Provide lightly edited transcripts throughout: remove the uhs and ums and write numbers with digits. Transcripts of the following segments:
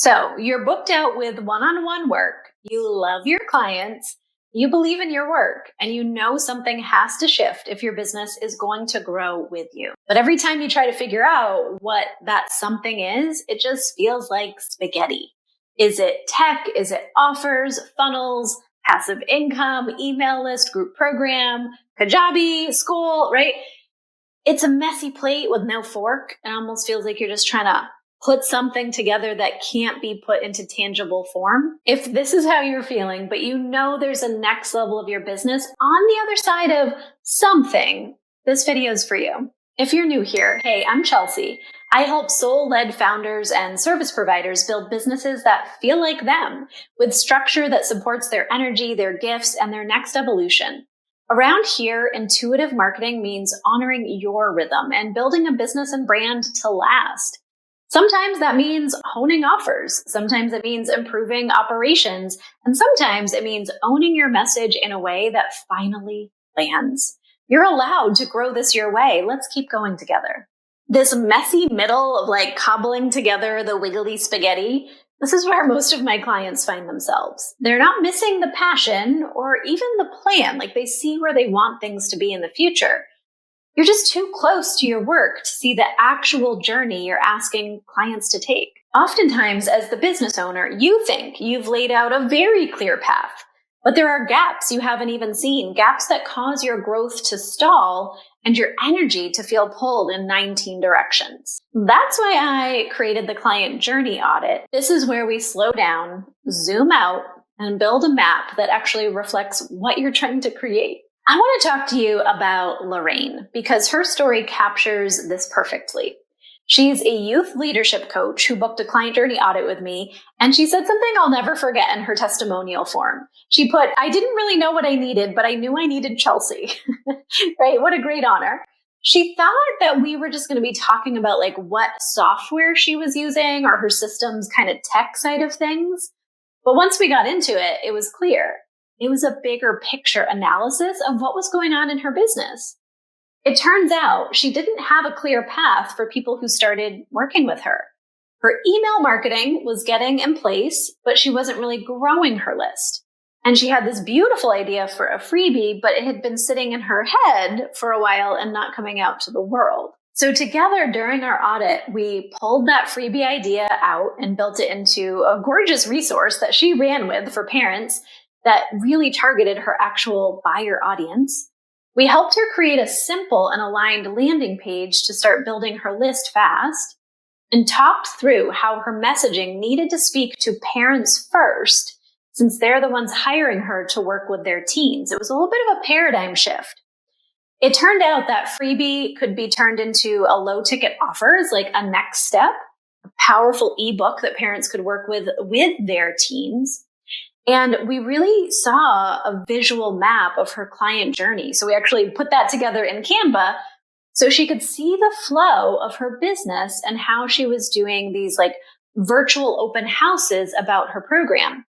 So you're booked out with one-on-one work. You love your clients. You believe in your work, and you know something has to shift if your business is going to grow with you. But every time you try to figure out what that something is, it just feels like spaghetti. Is it tech? Is it offers, funnels, passive income, email list, group program, Kajabi, school, right? It's a messy plate with no fork. It almost feels like you're just trying to put something together that can't be put into tangible form. If this is how you're feeling, but you know there's a next level of your business on the other side of something, this video is for you. If you're new here, hey, I'm Chelsea. I help soul-led founders and service providers build businesses that feel like them, with structure that supports their energy, their gifts, and their next evolution. Around here, intuitive marketing means honoring your rhythm and building a business and brand to last. Sometimes that means honing offers. Sometimes it means improving operations. And sometimes it means owning your message in a way that finally lands. You're allowed to grow this your way. Let's keep going together. This messy middle of cobbling together the wiggly spaghetti, this is where most of my clients find themselves. They're not missing the passion or even the plan. They see where they want things to be in the future. You're just too close to your work to see the actual journey you're asking clients to take. Oftentimes, as the business owner, you think you've laid out a very clear path, but there are gaps you haven't even seen, gaps that cause your growth to stall and your energy to feel pulled in 19 directions. That's why I created the Client Journey Audit. This is where we slow down, zoom out, and build a map that actually reflects what you're trying to create. I want to talk to you about Lorraine because her story captures this perfectly. She's a youth leadership coach who booked a Client Journey Audit with me, and she said something I'll never forget in her testimonial form. She put, "I didn't really know what I needed, but I knew I needed Chelsea." Right? What a great honor. She thought that we were just going to be talking about what software she was using or her system's kind of tech side of things. But once we got into it, it was clear. It was a bigger picture analysis of what was going on in her business. It turns out she didn't have a clear path for people who started working with her. Her email marketing was getting in place, but she wasn't really growing her list. And she had this beautiful idea for a freebie, but it had been sitting in her head for a while and not coming out to the world. So together during our audit, we pulled that freebie idea out and built it into a gorgeous resource that she ran with for parents that really targeted her actual buyer audience. We helped her create a simple and aligned landing page to start building her list fast, and talked through how her messaging needed to speak to parents first, since they're the ones hiring her to work with their teens. It was a little bit of a paradigm shift. It turned out that freebie could be turned into a low-ticket offers, like a next step, a powerful ebook that parents could work with their teens. And we really saw a visual map of her client journey. So we actually put that together in Canva so she could see the flow of her business and how she was doing these virtual open houses about her program.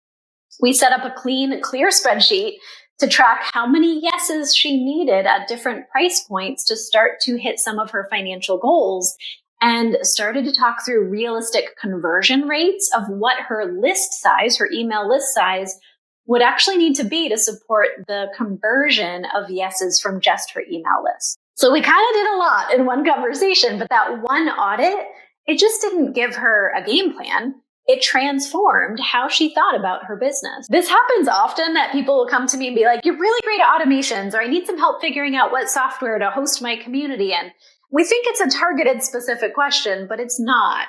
We set up a clean, clear spreadsheet to track how many yeses she needed at different price points to start to hit some of her financial goals, and started to talk through realistic conversion rates of what her list size, her email list size, would actually need to be to support the conversion of yeses from just her email list. So we kind of did a lot in one conversation, but that one audit, it just didn't give her a game plan. It transformed how she thought about her business. This happens often that people will come to me and be like, "You're really great at automations," or "I need some help figuring out what software to host my community in." We think it's a targeted specific question, but it's not.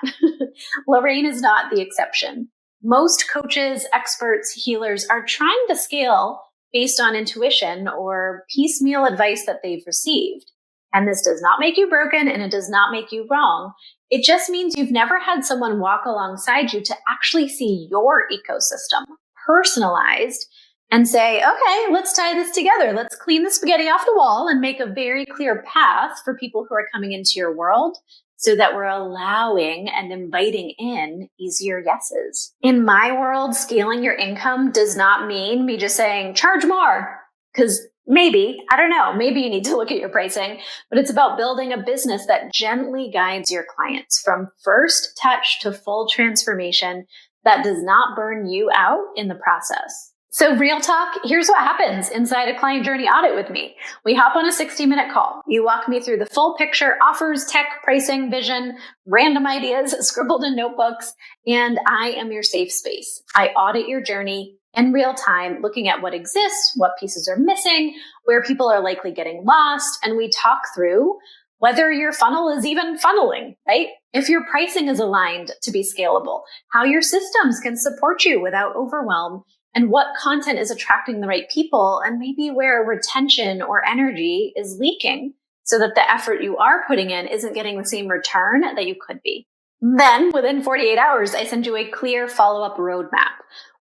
Lorraine is not the exception. Most coaches, experts, healers are trying to scale based on intuition or piecemeal advice that they've received. And this does not make you broken, and it does not make you wrong. It just means you've never had someone walk alongside you to actually see your ecosystem personalized and say, "Okay, let's tie this together. Let's clean the spaghetti off the wall and make a very clear path for people who are coming into your world so that we're allowing and inviting in easier yeses." In my world, scaling your income does not mean me just saying, "Charge more," because Maybe, I don't know, maybe you need to look at your pricing, but it's about building a business that gently guides your clients from first touch to full transformation that does not burn you out in the process. So real talk, here's what happens inside a client journey audit with me. We hop on a 60-minute call. You walk me through the full picture, offers, tech, pricing, vision, random ideas scribbled in notebooks, and I am your safe space. I audit your journey in real time, looking at what exists, what pieces are missing, where people are likely getting lost, and we talk through whether your funnel is even funneling, right? If your pricing is aligned to be scalable, how your systems can support you without overwhelm, and what content is attracting the right people, and maybe where retention or energy is leaking so that the effort you are putting in isn't getting the same return that you could be. Then within 48 hours, I send you a clear follow-up roadmap.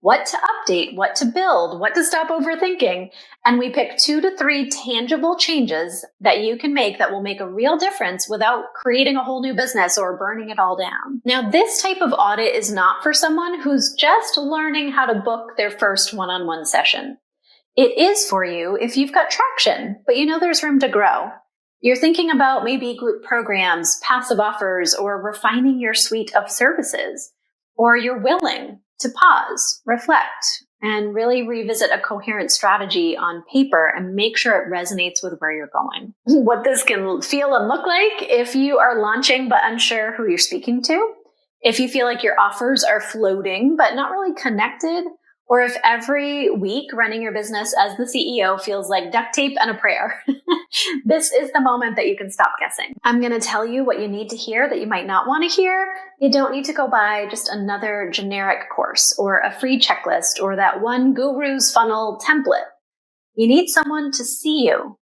What to update, what to build, what to stop overthinking. And we pick 2 to 3 tangible changes that you can make that will make a real difference without creating a whole new business or burning it all down. Now, this type of audit is not for someone who's just learning how to book their first one-on-one session. It is for you if you've got traction, but you know there's room to grow. You're thinking about maybe group programs, passive offers, or refining your suite of services, or you're willing to pause, reflect, and really revisit a coherent strategy on paper and make sure it resonates with where you're going. What this can feel and look like if you are launching but unsure who you're speaking to, if you feel like your offers are floating but not really connected, or if every week running your business as the CEO feels like duct tape and a prayer. This is the moment that you can stop guessing. I'm going to tell you what you need to hear that you might not want to hear. You don't need to go buy just another generic course or a free checklist or that one guru's funnel template. You need someone to see you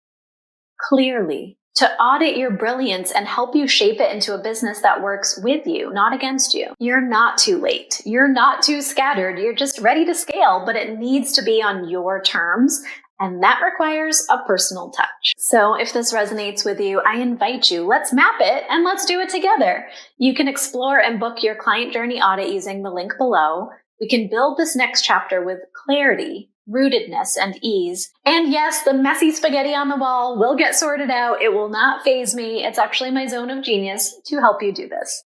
clearly, to audit your brilliance and help you shape it into a business that works with you, not against you. You're not too late. You're not too scattered. You're just ready to scale, but it needs to be on your terms. And that requires a personal touch. So if this resonates with you, I invite you, let's map it and let's do it together. You can explore and book your client journey audit using the link below. We can build this next chapter with clarity, rootedness, and ease. And yes, the messy spaghetti on the wall will get sorted out. It will not faze me. It's actually my zone of genius to help you do this.